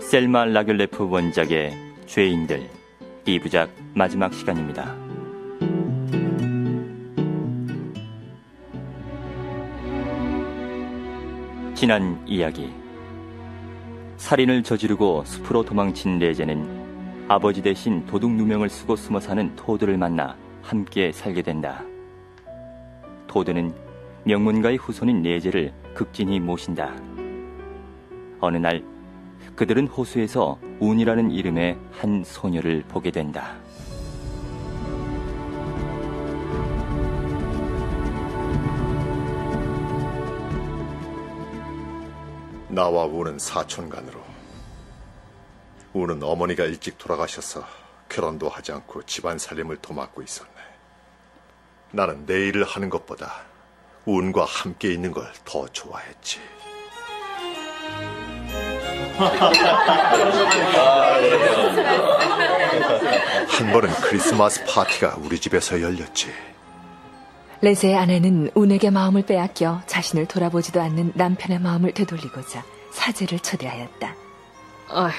셀마 라겔레프 원작의 죄인들 2부작 마지막 시간입니다. 지난 이야기, 살인을 저지르고 숲으로 도망친 레제는 아버지 대신 도둑 누명을 쓰고 숨어 사는 토드를 만나 함께 살게 된다. 토드는 명문가의 후손인 레제를 극진히 모신다. 어느 날 그들은 호수에서 운이라는 이름의 한 소녀를 보게 된다. 나와 운은 사촌간으로. 운은 어머니가 일찍 돌아가셔서 결혼도 하지 않고 집안 살림을 도맡고 있었네. 나는 내 일을 하는 것보다 운과 함께 있는 걸 더 좋아했지. 한 번은 크리스마스 파티가 우리 집에서 열렸지. 레제의 아내는 운에게 마음을 빼앗겨 자신을 돌아보지도 않는 남편의 마음을 되돌리고자 사제를 초대하였다. 아휴,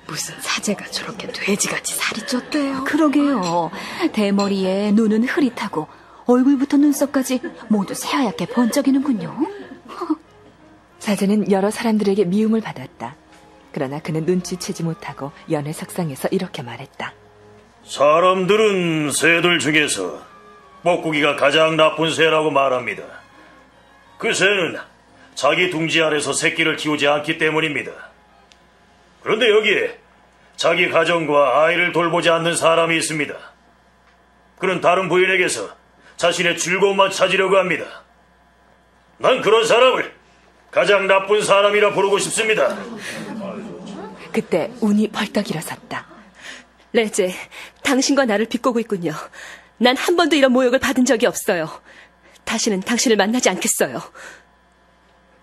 무슨 사제가 저렇게 돼지같이 살이 쪘대요. 그러게요. 대머리에 눈은 흐릿하고 얼굴부터 눈썹까지 모두 새하얗게 번쩍이는군요. 사제는 여러 사람들에게 미움을 받았다. 그러나 그는 눈치채지 못하고 연회석상에서 이렇게 말했다. 사람들은 새들 중에서 뻐꾸기가 가장 나쁜 새라고 말합니다. 그 새는 자기 둥지 아래서 새끼를 키우지 않기 때문입니다. 그런데 여기에 자기 가정과 아이를 돌보지 않는 사람이 있습니다. 그는 다른 부인에게서 자신의 즐거움만 찾으려고 합니다. 난 그런 사람을 가장 나쁜 사람이라 부르고 싶습니다. 그때 운이 벌떡 일어섰다. 레제, 당신과 나를 비꼬고 있군요. 난 한 번도 이런 모욕을 받은 적이 없어요. 다시는 당신을 만나지 않겠어요.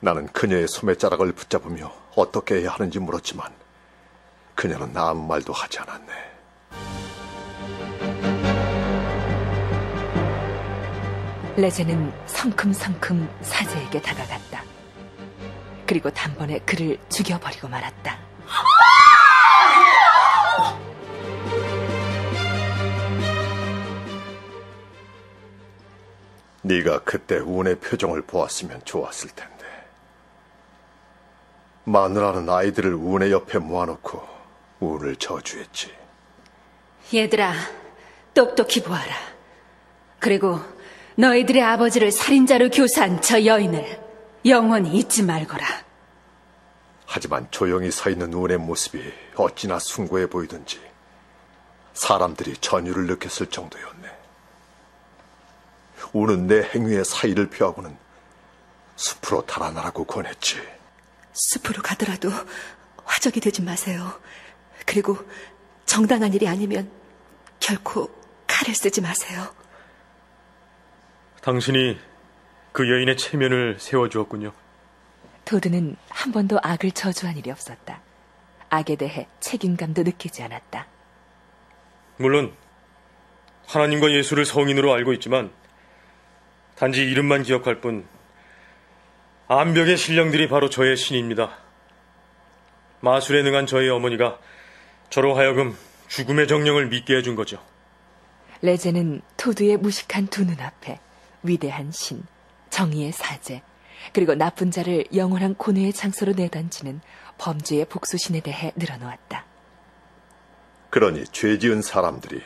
나는 그녀의 소매자락을 붙잡으며 어떻게 해야 하는지 물었지만 그녀는 아무 말도 하지 않았네. 레제는 성큼성큼 사제에게 다가갔다. 그리고 단번에 그를 죽여버리고 말았다. 네가 그때 운의 표정을 보았으면 좋았을 텐데. 마누라는 아이들을 운의 옆에 모아놓고 운을 저주했지. 얘들아, 똑똑히 보아라. 그리고 너희들의 아버지를 살인자로 교사한 저 여인을 영원히 잊지 말거라. 하지만 조용히 서 있는 운의 모습이 어찌나 숭고해 보이던지 사람들이 전율을 느꼈을 정도였네. 운은 내 행위의 사의를 표하고는 숲으로 달아나라고 권했지. 숲으로 가더라도 화적이 되지 마세요. 그리고 정당한 일이 아니면 결코 칼을 쓰지 마세요. 당신이 그 여인의 체면을 세워주었군요. 토드는 한 번도 악을 저주한 일이 없었다. 악에 대해 책임감도 느끼지 않았다. 물론 하나님과 예수를 성인으로 알고 있지만 단지 이름만 기억할 뿐 암벽의 신령들이 바로 저의 신입니다. 마술에 능한 저의 어머니가 저로 하여금 죽음의 정령을 믿게 해준 거죠. 레제는 토드의 무식한 두 눈앞에 위대한 신, 정의의 사제, 그리고 나쁜 자를 영원한 고뇌의 장소로 내던지는 범죄의 복수신에 대해 늘어놓았다. 그러니 죄 지은 사람들이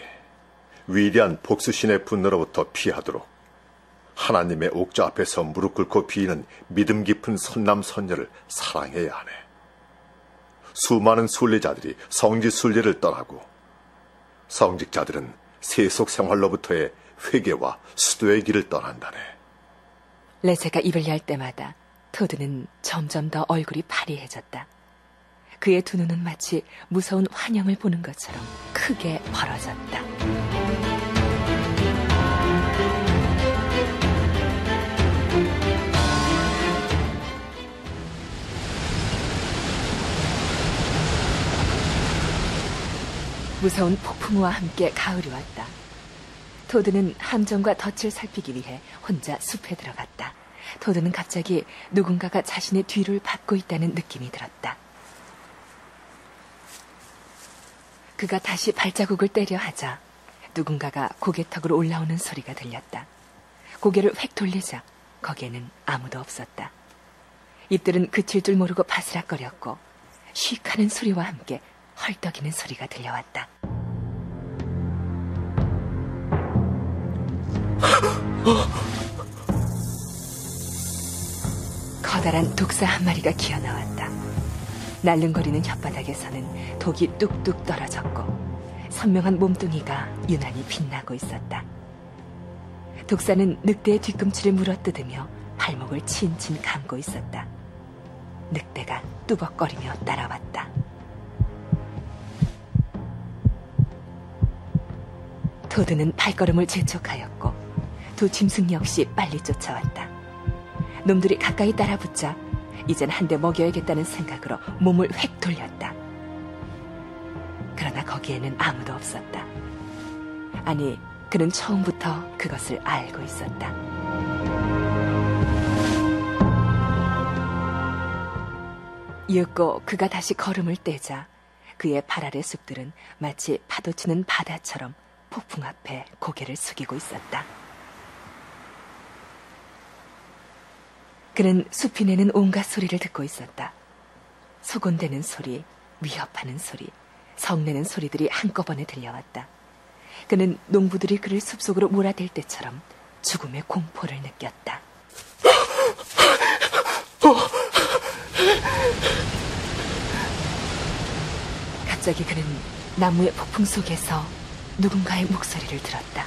위대한 복수신의 분노로부터 피하도록 하나님의 옥좌 앞에서 무릎 꿇고 비는 믿음 깊은 선남 선녀를 사랑해야 하네. 수많은 순례자들이 성지 순례를 떠나고 성직자들은 세속 생활로부터의 회개와 수도의 길을 떠난다네. 레제가 입을 열 때마다 토드는 점점 더 얼굴이 파리해졌다. 그의 두 눈은 마치 무서운 환영을 보는 것처럼 크게 벌어졌다. 무서운 폭풍우와 함께 가을이 왔다. 토드는 함정과 덫을 살피기 위해 혼자 숲에 들어갔다. 토드는 갑자기 누군가가 자신의 뒤를 밟고 있다는 느낌이 들었다. 그가 다시 발자국을 때려 하자 누군가가 고개턱으로 올라오는 소리가 들렸다. 고개를 획 돌리자 거기에는 아무도 없었다. 잎들은 그칠 줄 모르고 바스락거렸고 쉭 하는 소리와 함께 헐떡이는 소리가 들려왔다. 커다란 독사 한 마리가 기어나왔다. 날름거리는 혓바닥에서는 독이 뚝뚝 떨어졌고 선명한 몸뚱이가 유난히 빛나고 있었다. 독사는 늑대의 뒤꿈치를 물어뜯으며 발목을 친친 감고 있었다. 늑대가 뚜벅거리며 따라왔다. 토드는 발걸음을 재촉하였고 두 짐승 역시 빨리 쫓아왔다. 놈들이 가까이 따라붙자 이젠 한 대 먹여야겠다는 생각으로 몸을 획 돌렸다. 그러나 거기에는 아무도 없었다. 아니, 그는 처음부터 그것을 알고 있었다. 이윽고 그가 다시 걸음을 떼자 그의 발 아래 숲들은 마치 파도치는 바다처럼 폭풍 앞에 고개를 숙이고 있었다. 그는 숲이 내는 온갖 소리를 듣고 있었다. 소곤대는 소리, 위협하는 소리, 성내는 소리들이 한꺼번에 들려왔다. 그는 농부들이 그를 숲속으로 몰아댈 때처럼 죽음의 공포를 느꼈다. 갑자기 그는 나무의 폭풍 속에서 누군가의 목소리를 들었다.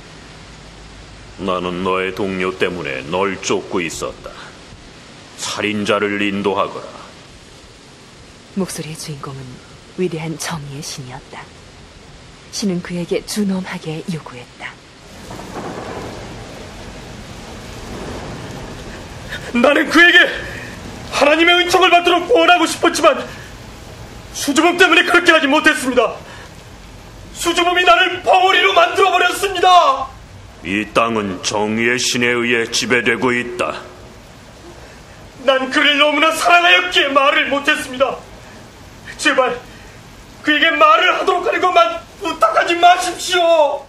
나는 너의 동료 때문에 널 쫓고 있었다. 살인자를 인도하거라. 목소리의 주인공은 위대한 정의의 신이었다. 신은 그에게 준엄하게 요구했다. 나는 그에게 하나님의 은총을 받도록 구원하고 싶었지만 수줍음 때문에 그렇게 하지 못했습니다. 수줍음이 나를 벙어리로 만들어버렸습니다. 이 땅은 정의의 신에 의해 지배되고 있다. 난 그를 너무나 사랑하였기에 말을 못했습니다. 제발 그에게 말을 하도록 하는 것만 부탁하지 마십시오.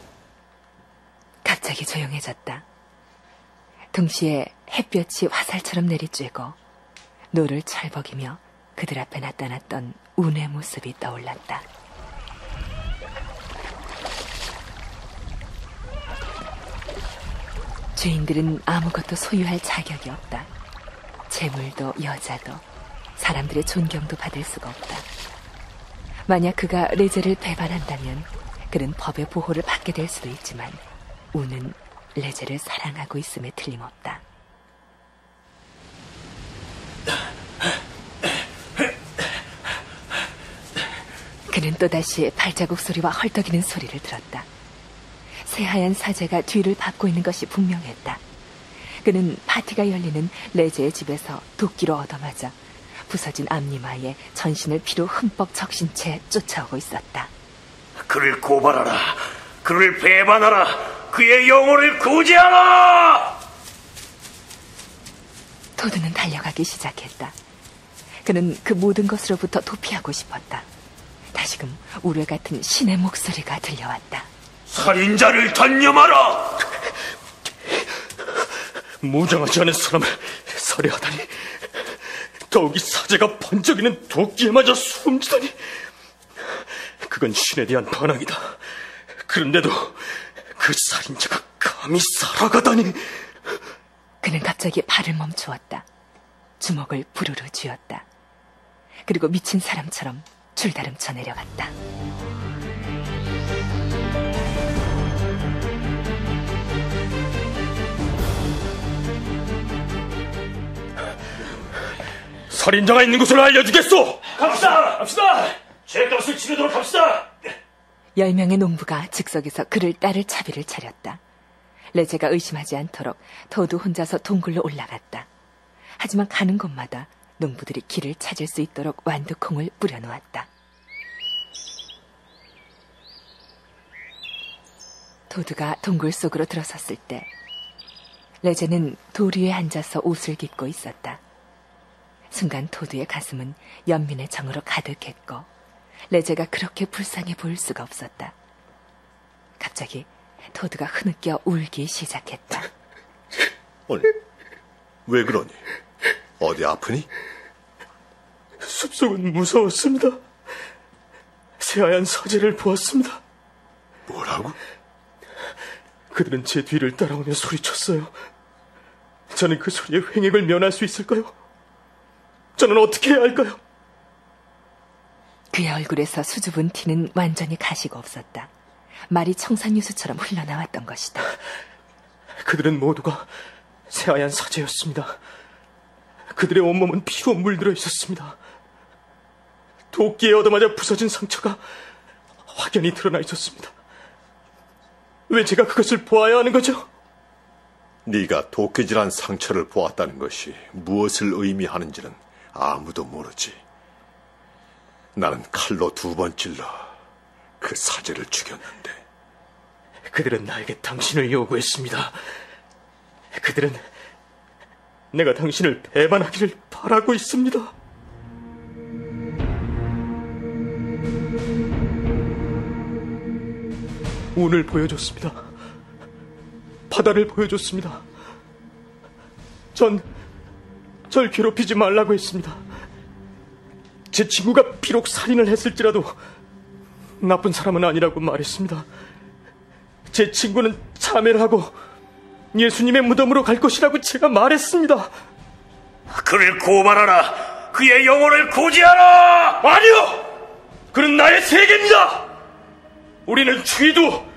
갑자기 조용해졌다. 동시에 햇볕이 화살처럼 내리쬐고 노를 철벅이며 그들 앞에 나타났던 운의 모습이 떠올랐다. 죄인들은 아무것도 소유할 자격이 없다. 재물도 여자도 사람들의 존경도 받을 수가 없다. 만약 그가 레제를 배반한다면 그는 법의 보호를 받게 될 수도 있지만 우는 레제를 사랑하고 있음에 틀림없다. 그는 또다시 발자국 소리와 헐떡이는 소리를 들었다. 새하얀 사제가 뒤를 밟고 있는 것이 분명했다. 그는 파티가 열리는 레제의 집에서 도끼로 얻어맞아 부서진 앞니마에 전신을 피로 흠뻑 적신 채 쫓아오고 있었다. 그를 고발하라. 그를 배반하라. 그의 영혼을 구제하라. 토드는 달려가기 시작했다. 그는 그 모든 것으로부터 도피하고 싶었다. 다시금 우레 같은 신의 목소리가 들려왔다. 살인자를 단념하라. 무장하지 않은 사람을 살해하다니, 더욱이 사제가 번쩍이는 도끼에 맞아 숨지다니. 그건 신에 대한 반항이다. 그런데도 그 살인자가 감히 살아가다니. 그는 갑자기 발을 멈추었다. 주먹을 부르르 쥐었다. 그리고 미친 사람처럼 줄다름쳐 내려갔다. 살인자가 있는 곳을 알려주겠소. 갑시다. 죄값을 치르도록 합시다. 10명의 농부가 즉석에서 그를 따를 차비를 차렸다. 레제가 의심하지 않도록 토드 혼자서 동굴로 올라갔다. 하지만 가는 곳마다 농부들이 길을 찾을 수 있도록 완두콩을 뿌려놓았다. 토드가 동굴 속으로 들어섰을 때 레제는 돌 위에 앉아서 옷을 깁고 있었다. 순간 토드의 가슴은 연민의 정으로 가득했고 레제가 그렇게 불쌍해 보일 수가 없었다. 갑자기 토드가 흐느껴 울기 시작했다. 아니, 왜 그러니? 어디 아프니? 숲속은 무서웠습니다. 새하얀 사제를 보았습니다. 뭐라고? 그들은 제 뒤를 따라오며 소리쳤어요. 저는 그 소리의 횡액을 면할 수 있을까요? 저는 어떻게 해야 할까요? 그의 얼굴에서 수줍은 티는 완전히 가시고 없었다. 말이 청산유수처럼 흘러나왔던 것이다. 그들은 모두가 새하얀 사제였습니다. 그들의 온몸은 피로 물들어 있었습니다. 도끼에 얻어맞아 부서진 상처가 확연히 드러나 있었습니다. 왜 제가 그것을 보아야 하는 거죠? 네가 도끼질한 상처를 보았다는 것이 무엇을 의미하는지는 아무도 모르지. 나는 칼로 2번 찔러 그 사제를 죽였는데. 그들은 나에게 당신을 요구했습니다. 그들은 내가 당신을 배반하기를 바라고 있습니다. 운을 보여줬습니다. 바다를 보여줬습니다. 절 괴롭히지 말라고 했습니다. 제 친구가 비록 살인을 했을지라도 나쁜 사람은 아니라고 말했습니다. 제 친구는 참회를 하고 예수님의 무덤으로 갈 것이라고 제가 말했습니다. 그를 고발하라. 그의 영혼을 고지하라. 아니요! 그는 나의 세계입니다. 우리는 추위도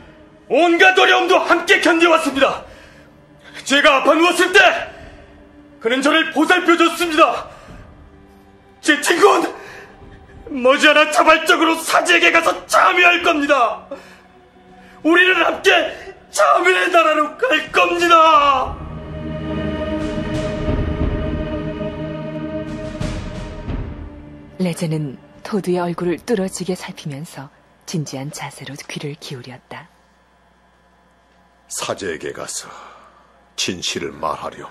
온갖 어려움도 함께 견뎌왔습니다. 제가 아파 누웠을 때 그는 저를 보살펴줬습니다. 제 친구는 머지않아 자발적으로 사제에게 가서 참여할 겁니다. 우리는 함께 참여의 나라로 갈 겁니다. 레제는 토드의 얼굴을 뚫어지게 살피면서 진지한 자세로 귀를 기울였다. 사제에게 가서 진실을 말하려.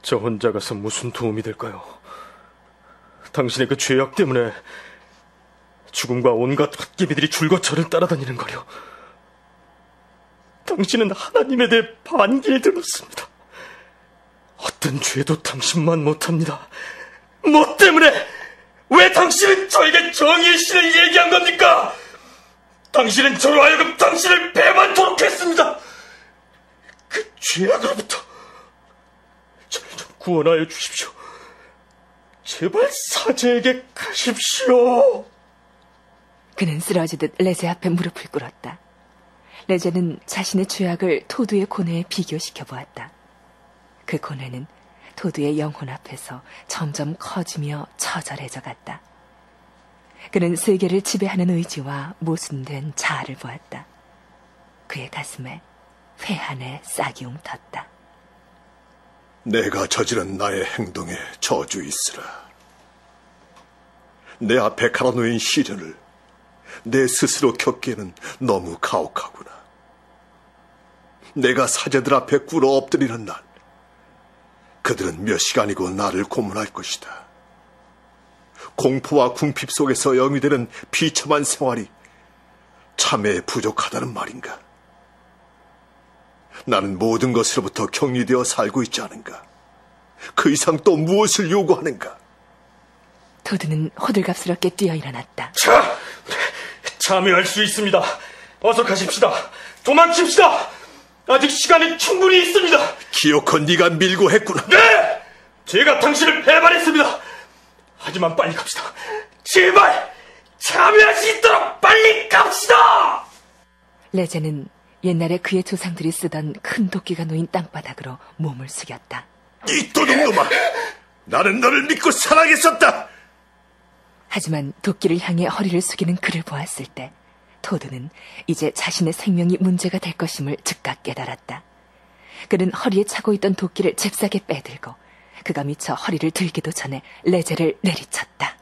저 혼자 가서 무슨 도움이 될까요? 당신의 그 죄악 때문에 죽음과 온갖 헛개비들이 줄곧 저를 따라다니는 거요. 당신은 하나님에 대해 반기를 들었습니다. 어떤 죄도 당신만 못합니다. 뭐 때문에? 왜 당신은 저에게 정의의 신을 얘기한 겁니까? 당신은 저로 하여금 당신을 배반토록 했습니다. 그 죄악으로부터 저를 좀 구원하여 주십시오. 제발 사제에게 가십시오. 그는 쓰러지듯 레제 앞에 무릎을 꿇었다. 레제는 자신의 죄악을 토드의 고뇌에 비교시켜 보았다. 그 고뇌는 토드의 영혼 앞에서 점점 커지며 처절해져 갔다. 그는 세계를 지배하는 의지와 모순된 자아를 보았다. 그의 가슴에 회한의 싹이 움텄다. 내가 저지른 나의 행동에 저주 있으라. 내 앞에 갈아놓인 시련을 내 스스로 겪기에는 너무 가혹하구나. 내가 사제들 앞에 꿇어 엎드리는 날, 그들은 몇 시간이고 나를 고문할 것이다. 공포와 궁핍 속에서 영위되는 비참한 생활이 참에 부족하다는 말인가? 나는 모든 것으로부터 격리되어 살고 있지 않은가? 그 이상 또 무엇을 요구하는가? 토드는 호들갑스럽게 뛰어 일어났다. 자, 참여할 수 있습니다. 어서 가십시다. 도망칩시다. 아직 시간이 충분히 있습니다. 기어코 네가 밀고 했구나. 네! 제가 당신을 배반했습니다. 하지만 빨리 갑시다. 제발 참여할 수 있도록 빨리 갑시다. 레제는 옛날에 그의 조상들이 쓰던 큰 도끼가 놓인 땅바닥으로 몸을 숙였다. 이 도둑놈아! 나는 너를 믿고 사랑했었다! 하지만 도끼를 향해 허리를 숙이는 그를 보았을 때 토드는 이제 자신의 생명이 문제가 될 것임을 즉각 깨달았다. 그는 허리에 차고 있던 도끼를 잽싸게 빼들고 그가 미쳐 허리를 들기도 전에 레제를 내리쳤다.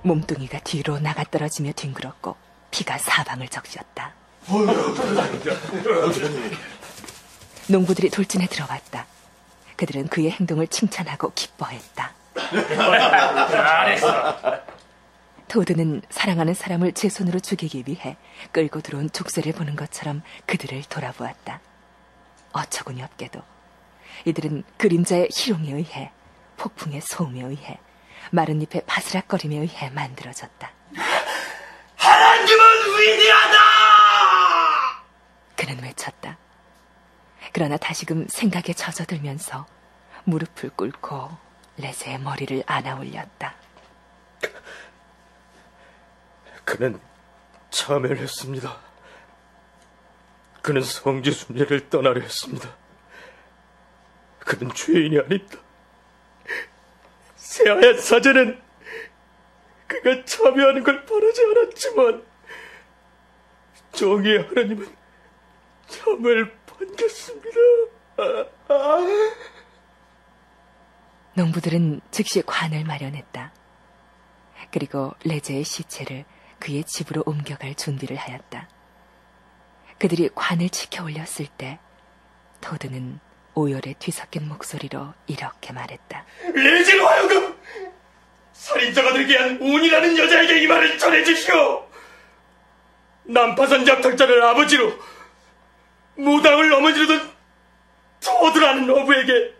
몸뚱이가 뒤로 나가떨어지며 뒹굴었고 피가 사방을 적셨다. 농부들이 돌진해 들어왔다. 그들은 그의 행동을 칭찬하고 기뻐했다. 토드는 사랑하는 사람을 제 손으로 죽이기 위해 끌고 들어온 족쇄를 보는 것처럼 그들을 돌아보았다. 어처구니 없게도 이들은 그림자의 희롱에 의해, 폭풍의 소음에 의해, 마른 잎의 바스락거림에 의해 만들어졌다. 하나님은 위대하다! 그는 외쳤다. 그러나 다시금 생각에 젖어들면서 무릎을 꿇고 레제의 머리를 안아 올렸다. 그는 참여했습니다. 그는 성지 순례를 떠나려 했습니다. 그는 죄인이 아닙니다. 새하얀 사제는 그가 참여하는 걸 바라지 않았지만 정의의 하나님은 참을 반겼습니다. 농부들은 즉시 관을 마련했다. 그리고 레제의 시체를 그의 집으로 옮겨갈 준비를 하였다. 그들이 관을 치켜 올렸을 때 토드는 오열에 뒤섞인 목소리로 이렇게 말했다. 레제로 하여금 살인자가 되게 한 운이라는 여자에게 이 말을 전해주시오. 난파선 약탈자를 아버지로 무당을 어머니로 둔 토드라는 어부에게